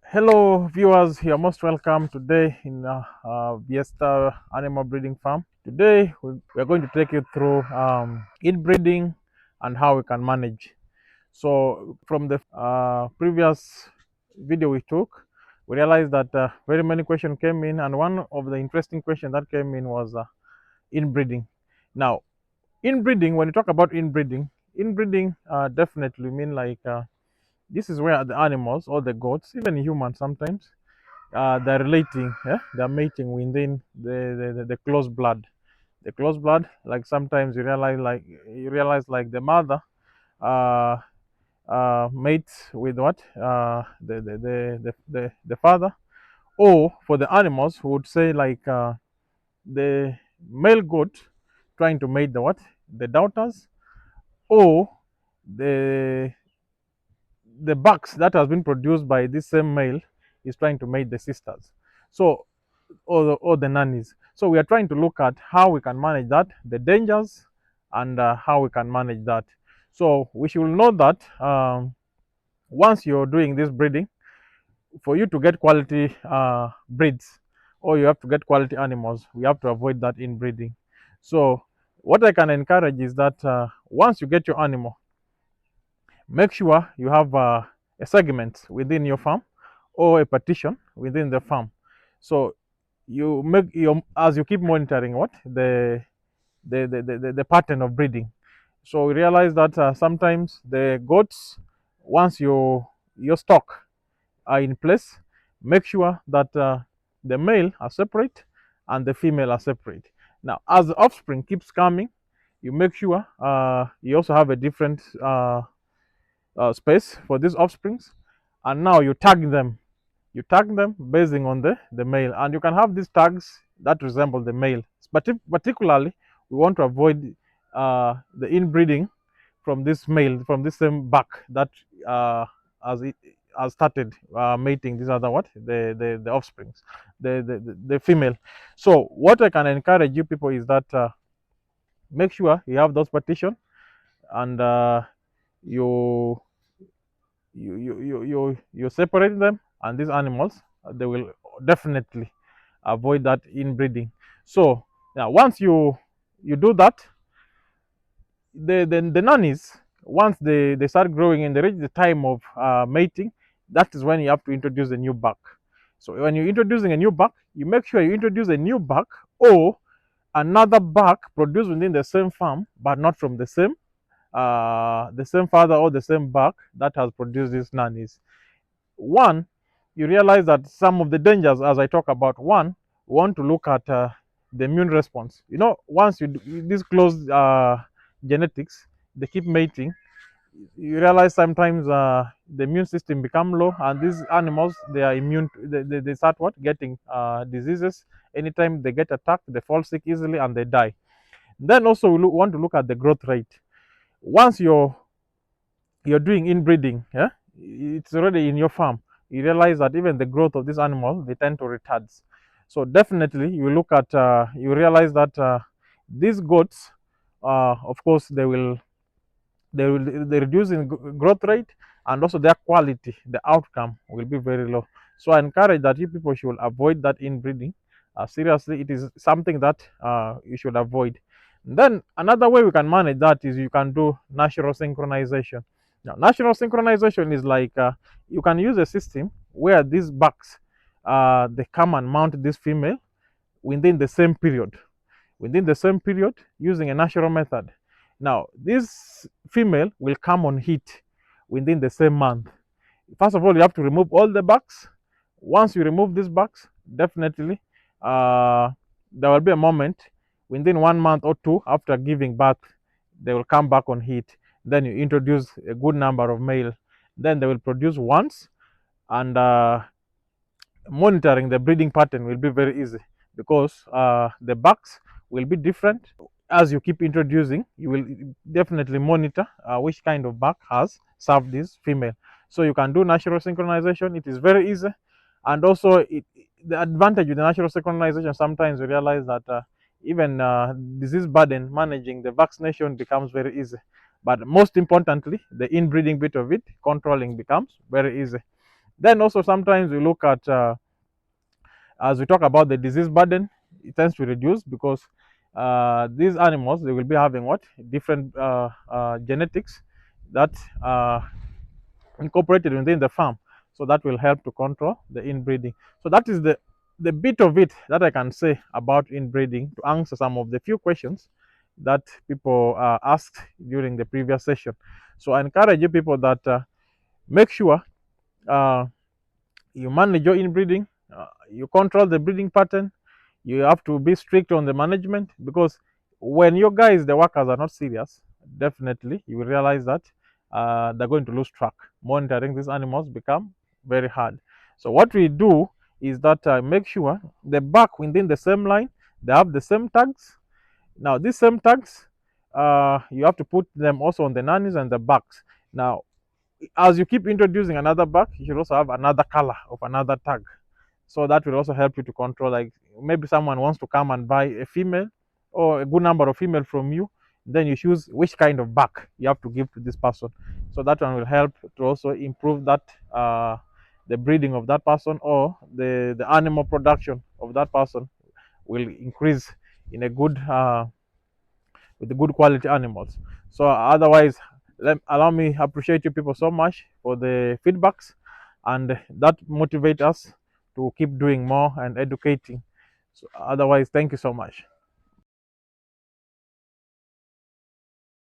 Hello, viewers. You're most welcome today in Viesta Animal Breeding Farm. Today, we're going to take you through inbreeding and how we can manage. So, from the previous video we took, we realized that very many questions came in, and one of the interesting questions that came in was inbreeding. Now, inbreeding, when you talk about inbreeding definitely mean like this is where the animals or the goats, even humans sometimes, they're relating, yeah? They're mating within the close blood. The close blood, like sometimes you realize like the mother uh, mates with what the father, or for the animals who would say like the male goat trying to mate the what the daughters, or the the bucks that has been produced by this same male is trying to mate the sisters. So or the nannies. So we are trying to look at how we can manage that, the dangers, and how we can manage that. So we should know that once you're doing this breeding, for you to get quality breeds, or you have to get quality animals, we have to avoid that inbreeding. So what I can encourage is that once you get your animal, make sure you have a segment within your farm or a partition within the farm. So you make your, as you keep monitoring what the pattern of breeding. So we realize that sometimes the goats, once your stock are in place, make sure that the male are separate and the female are separate. Now as the offspring keeps coming, you make sure you also have a different space for these offsprings, and now you tag them basing on the male, and you can have these tags that resemble the male. But particularly, we want to avoid the inbreeding from this male, from this same buck that as it has started mating these other what the offsprings, the female. So what I can encourage you people is that make sure you have those partition, and you you separate them, and these animals they will definitely avoid that inbreeding. So now once you do that, the nannies, once they start growing and they reach the time of mating, that is when you have to introduce a new buck. So when you're introducing a new buck, you make sure you introduce a new buck or another buck produced within the same farm but not from the same father or the same buck that has produced these nannies. One, you realize that some of the dangers, as I talk about, one, we want to look at the immune response. Once you disclose genetics, they keep mating, you realize sometimes the immune system become low, and these animals, they are immune they start what getting diseases. Anytime they get attacked, they fall sick easily and they die. Then also we want to look at the growth rate. Once you're doing inbreeding, yeah, it's already in your farm, you realize that even the growth of this animal, they tend to retards. So definitely you look at you realize that these goats, of course, they reduce in growth rate, and also their quality, the outcome will be very low. So I encourage that you people should avoid that inbreeding. Seriously, it is something that you should avoid. Then another way we can manage that is you can do natural synchronization. Now natural synchronization is like you can use a system where these bucks they come and mount this female within the same period, using a natural method. Now, this female will come on heat within the same month. First of all, you have to remove all the bucks. Once you remove these bucks, definitely uh, there will be a moment within 1 month or two after giving birth, they will come back on heat. Then you introduce a good number of male. Then they will produce once, and monitoring the breeding pattern will be very easy, because the bucks will be different. As you keep introducing, you will definitely monitor which kind of buck has served this female. So you can do natural synchronization. It is very easy, and also the advantage with the natural synchronization, sometimes you realize that even disease burden, managing the vaccination becomes very easy. But most importantly, the inbreeding bit of it, controlling, becomes very easy. Then also sometimes we look at as we talk about the disease burden, it tends to reduce because these animals, they will be having what different genetics that are incorporated within the farm, so that will help to control the inbreeding. So that is the bit of it that I can say about inbreeding, to answer some of the few questions that people asked during the previous session. So I encourage you people that make sure uh, you manage your inbreeding, you control the breeding pattern. You have to be strict on the management, because when your guys, the workers, are not serious, definitely you will realize that they're going to lose track. Monitoring these animals become very hard. So what we do is that make sure the back within the same line, they have the same tags. Now these same tags, you have to put them also on the nannies and the backs. Now as you keep introducing another back, you should also have another color of another tag, so that will also help you to control. Like maybe someone wants to come and buy a female or a good number of female from you, then you choose which kind of back you have to give to this person. So that one will help to also improve that the breeding of that person, or the animal production of that person will increase in a good with the good quality animals. So otherwise, allow me appreciate you people so much for the feedbacks, and that motivate us to keep doing more and educating. So otherwise, thank you so much.